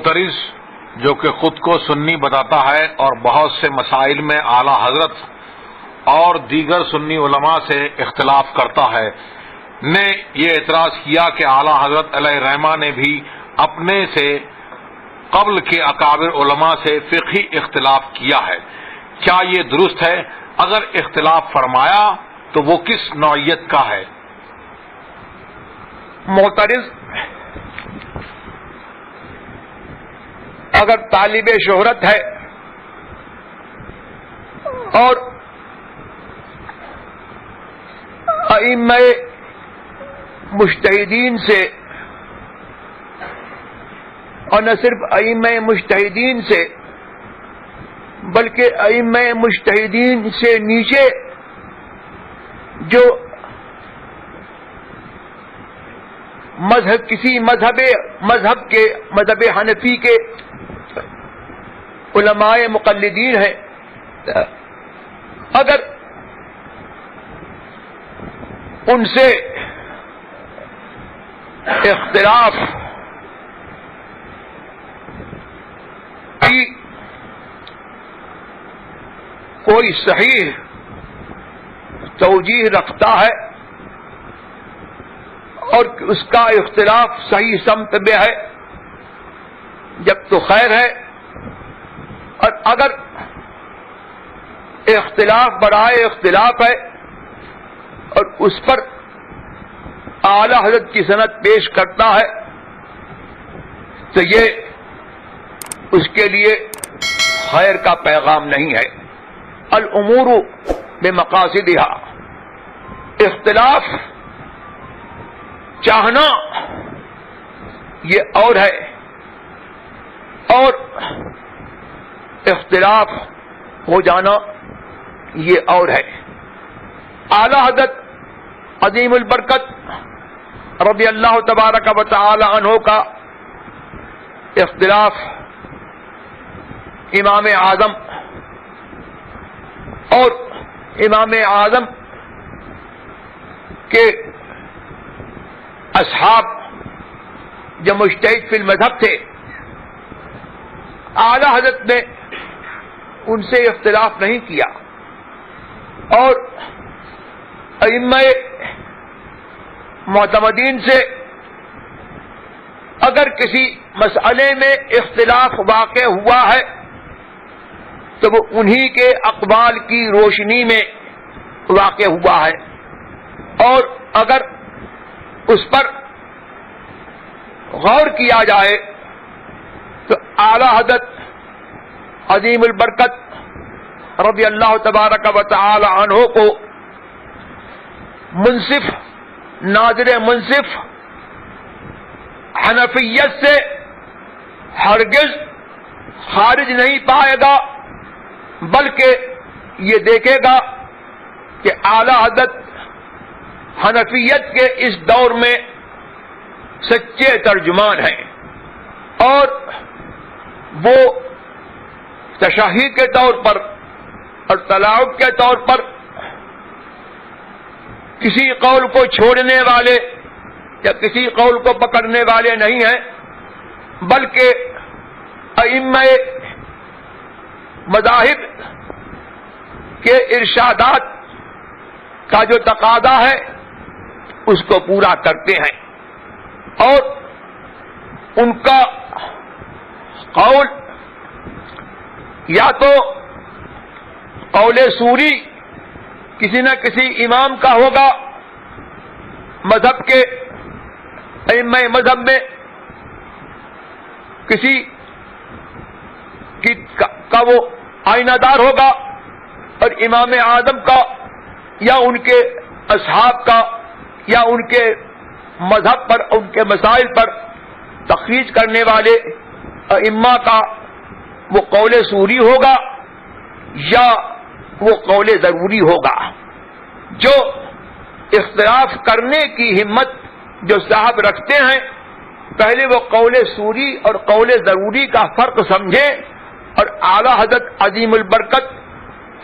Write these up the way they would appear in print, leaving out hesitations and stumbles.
معترض جو کہ خود کو سنی بتاتا ہے اور بہت سے مسائل میں اعلی حضرت اور دیگر سنی علماء سے اختلاف کرتا ہے، نے یہ اعتراض کیا کہ اعلی حضرت علیہ الرحمہ نے بھی اپنے سے قبل کے اکابر علماء سے فقہی اختلاف کیا ہے، کیا یہ درست ہے؟ اگر اختلاف فرمایا تو وہ کس نوعیت کا ہے؟ معترض اگر طالب شہرت ہے اور ائمہ مجتہدین سے، اور نہ صرف ائمہ مجتہدین سے بلکہ ائمہ مجتہدین سے نیچے جو کسی مذہب کے مذہب حنفی کے علماء مقلدین ہیں، اگر ان سے اختلاف کی کوئی صحیح توجیہ رکھتا ہے اور اس کا اختلاف صحیح سمت میں ہے جب تو خیر ہے، اور اگر اختلاف برائے اختلاف ہے اور اس پر اعلی حضرت کی سند پیش کرتا ہے تو یہ اس کے لیے خیر کا پیغام نہیں ہے۔ الامور بمقاصدها، اختلاف چاہنا یہ اور ہے اور اختلاف ہو جانا یہ اور ہے۔ اعلی حضرت عظیم البرکت رضی اللہ تبارک و تعالی عنہ کا اختلاف امام اعظم اور امام اعظم کے اصحاب جو مجتہد فی المذہب تھے، اعلی حضرت نے ان سے اختلاف نہیں کیا، اور ائمہ معتمدین سے اگر کسی مسئلے میں اختلاف واقع ہوا ہے تو وہ انہی کے اقوال کی روشنی میں واقع ہوا ہے، اور اگر اس پر غور کیا جائے تو اعلی حضرت عظیم البرکت رضی اللہ تبارک و تعالی عنہ کو منصف، ناظر منصف حنفیت سے ہرگز خارج نہیں پائے گا، بلکہ یہ دیکھے گا کہ اعلی حضرت حنفیت کے اس دور میں سچے ترجمان ہیں، اور وہ تشہیر کے طور پر اور تلاعب کے طور پر کسی قول کو چھوڑنے والے یا کسی قول کو پکڑنے والے نہیں ہیں، بلکہ ائمہ مذاہب کے ارشادات کا جو تقاضا ہے اس کو پورا کرتے ہیں، اور ان کا قول یا تو قول سوری کسی نہ کسی امام کا ہوگا مذہب کے ائمہ مذہب میں، کسی کا وہ آئینہ دار ہوگا، اور امام اعظم کا یا ان کے اصحاب کا یا ان کے مذہب پر، ان کے مسائل پر تخریج کرنے والے ائمہ کا وہ قول سوری ہوگا یا وہ قول ضروری ہوگا۔ جو اختلاف کرنے کی ہمت جو صاحب رکھتے ہیں، پہلے وہ قول سوری اور قول ضروری کا فرق سمجھیں، اور اعلی حضرت عظیم البرکت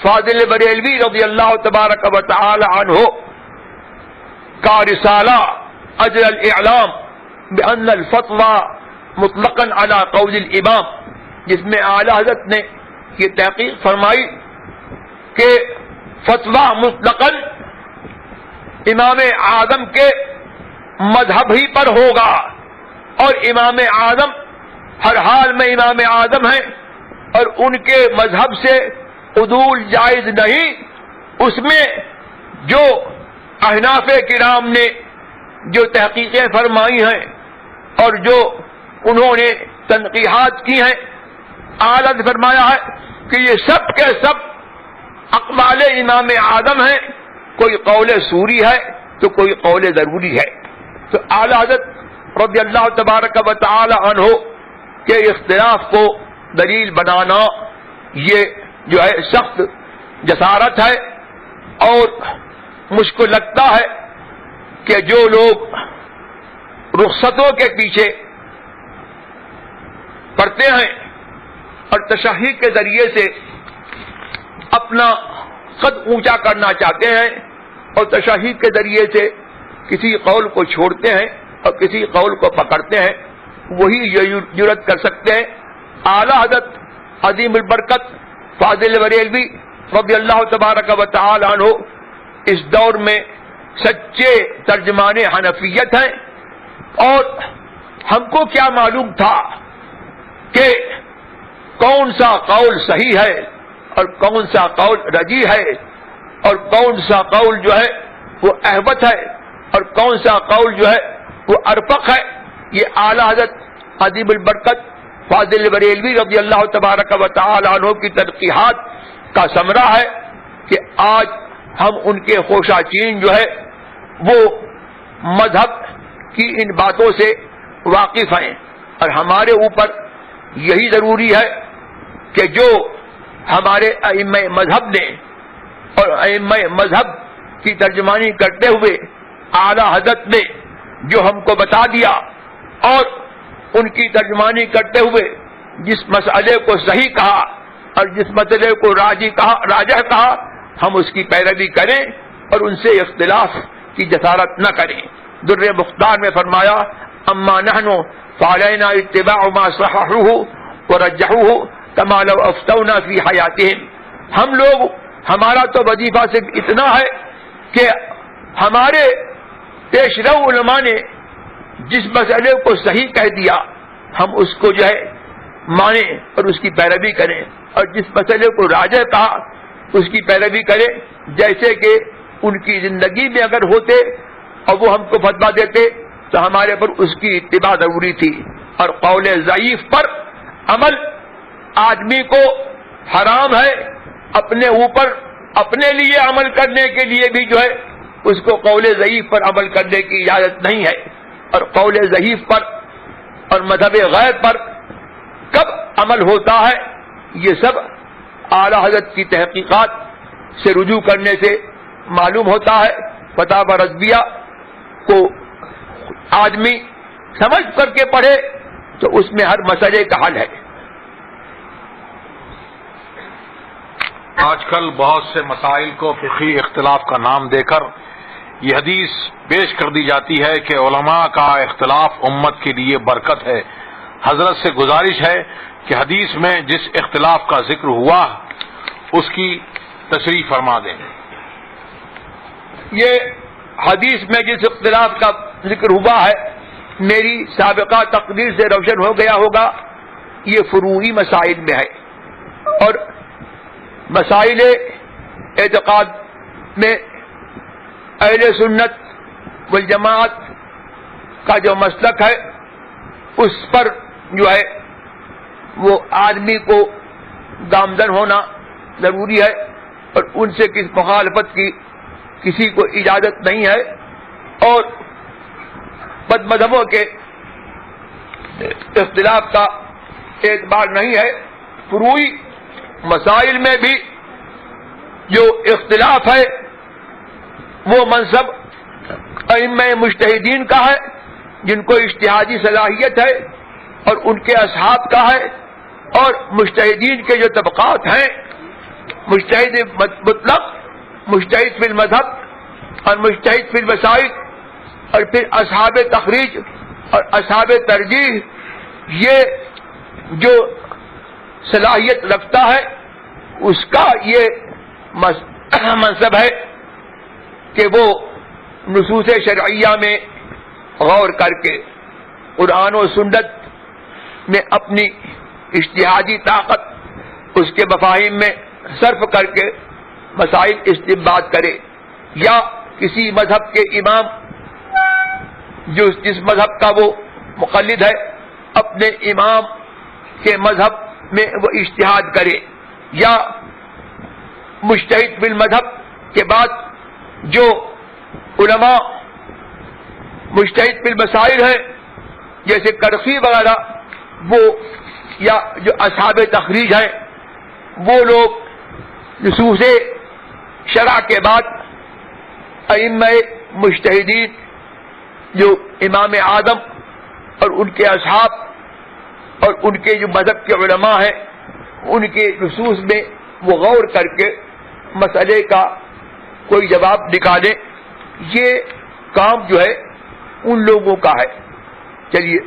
فاضل بریلوی رضی اللہ تبارک و تعالی عنہ کا رسالہ اجر الاعلام بان الفتوى مطلقاً علی قول الامام، جس میں اعلی حضرت نے یہ تحقیق فرمائی کہ فتویٰ مطلقاً امام اعظم کے مذہب ہی پر ہوگا، اور امام اعظم ہر حال میں امام اعظم ہیں، اور ان کے مذہب سے عدول جائز نہیں۔ اس میں جو احناف کرام نے جو تحقیقیں فرمائی ہیں اور جو انہوں نے تنقیحات کی ہیں، اعلیٰ نے فرمایا ہے کہ یہ سب کے سب اقوال امام اعظم ہیں، کوئی قول سوری ہے تو کوئی قول ضروری ہے۔ تو اعلیٰ حضرت رضی اللہ تبارک و تعالی عنہ کے اختلاف کو دلیل بنانا یہ جو ہے سخت جسارت ہے، اور مجھ کو لگتا ہے کہ جو لوگ رخصتوں کے پیچھے پڑتے ہیں اور تشہیر کے ذریعے سے اپنا قد اونچا کرنا چاہتے ہیں اور تشہیر کے ذریعے سے کسی قول کو چھوڑتے ہیں اور کسی قول کو پکڑتے ہیں، وہی یہ جرت کر سکتے ہیں۔ اعلیٰ حضرت عظیم البرکت فاضل بریلوی رضی اللہ تبارک و تعالی عنہ اس دور میں سچے ترجمان حنفیت ہیں، اور ہم کو کیا معلوم تھا کہ کون سا قول صحیح ہے اور کون سا قول رجیح ہے، اور کون سا قول جو ہے وہ احوط ہے اور کون سا قول جو ہے وہ ارفق ہے۔ یہ اعلیٰ حضرت عظیم البرکت فاضل بریلوی رضی اللہ تبارک و تعالی عنہ کی تنقیحات کا ثمرہ ہے کہ آج ہم ان کے خوشہ چین جو ہے وہ مذہب کی ان باتوں سے واقف ہیں، اور ہمارے اوپر یہی ضروری ہے کہ جو ہمارے ائمہ مذہب نے اور ائمہ مذہب کی ترجمانی کرتے ہوئے اعلیٰ حضرت نے جو ہم کو بتا دیا، اور ان کی ترجمانی کرتے ہوئے جس مسئلے کو صحیح کہا اور جس مسئلے کو راجح کہا، ہم اس کی پیروی کریں اور ان سے اختلاف کی جسارت نہ کریں۔ در مختار میں فرمایا اما نحن فعلینا اتباع ما صححوه ورجحوه كما لو افتونا فی حیاتهم۔ ہم لوگ، ہمارا تو وظیفہ صرف اتنا ہے کہ ہمارے پیشرو علماء نے جس مسئلے کو صحیح کہہ دیا ہم اس کو جو ہے مانیں اور اس کی پیروی کریں، اور جس مسئلے کو راجح کہا اس کی پیروی کریں، جیسے کہ ان کی زندگی میں اگر ہوتے اور وہ ہم کو فتویٰ دیتے تو ہمارے پر اس کی اتباع ضروری تھی۔ اور قول ضعیف پر عمل آدمی کو حرام ہے، اپنے اوپر اپنے لیے عمل کرنے کے لیے بھی جو ہے اس کو قول ضعیف پر عمل کرنے کی اجازت نہیں ہے۔ اور قول ضعیف پر اور مذہب غیر پر کب عمل ہوتا ہے، یہ سب اعلیٰ حضرت کی تحقیقات سے رجوع کرنے سے معلوم ہوتا ہے۔ فتاوی رضویہ کو آدمی سمجھ کر کے پڑھے تو اس میں ہر مسئلے کا حل ہے۔ آج کل بہت سے مسائل کو فقہی اختلاف کا نام دے کر یہ حدیث پیش کر دی جاتی ہے کہ علماء کا اختلاف امت کے لیے برکت ہے۔ حضرت سے گزارش ہے کہ حدیث میں جس اختلاف کا ذکر ہوا اس کی تشریح فرما دیں۔ یہ حدیث میں جس اختلاف کا ذکر ہوا ہے میری سابقہ تقریر سے روشن ہو گیا ہوگا، یہ فروعی مسائل میں ہے، اور مسائل اعتقاد میں اہل سنت والجماعت کا جو مسلک ہے اس پر جو ہے وہ آدمی کو گامزن ہونا ضروری ہے، اور ان سے کس مخالفت کی کسی کو اجازت نہیں ہے، اور بد مذہبوں کے اختلاف کا اعتبار نہیں ہے۔ فروعی مسائل میں بھی جو اختلاف ہے وہ منصب ائمہ مجتہدین کا ہے، جن کو اجتہادی صلاحیت ہے اور ان کے اصحاب کا ہے، اور مجتہدین کے جو طبقات ہیں، مجتہد مطلق، مجتہد فی المذہب اور مجتہد فی المسائل، اور پھر اصحاب تخریج اور اصحاب ترجیح یہ جو صلاحیت رکھتا ہے اس کا یہ منصب ہے کہ وہ نصوص شرعیہ میں غور کر کے قرآن و سنت میں اپنی اجتہادی طاقت اس کے مفاہیم میں صرف کر کے مسائل استنباط کرے، یا کسی مذہب کے امام جو جس مذہب کا وہ مقلد ہے اپنے امام کے مذہب میں وہ اجتہاد کرے، یا مجتہد بالمذہب کے بعد جو علماء مجتہد بالمسائل ہیں جیسے کرخی وغیرہ، وہ یا جو اصحاب تخریج ہیں وہ لوگ نصوص شرع کے بعد ائمہ مجتہدین جو امام اعظم اور ان کے اصحاب اور ان کے جو مذہب کے علماء ہیں ان کے نصوص میں وہ غور کر کے مسئلے کا کوئی جواب نکالے، یہ کام جو ہے ان لوگوں کا ہے۔ چلیے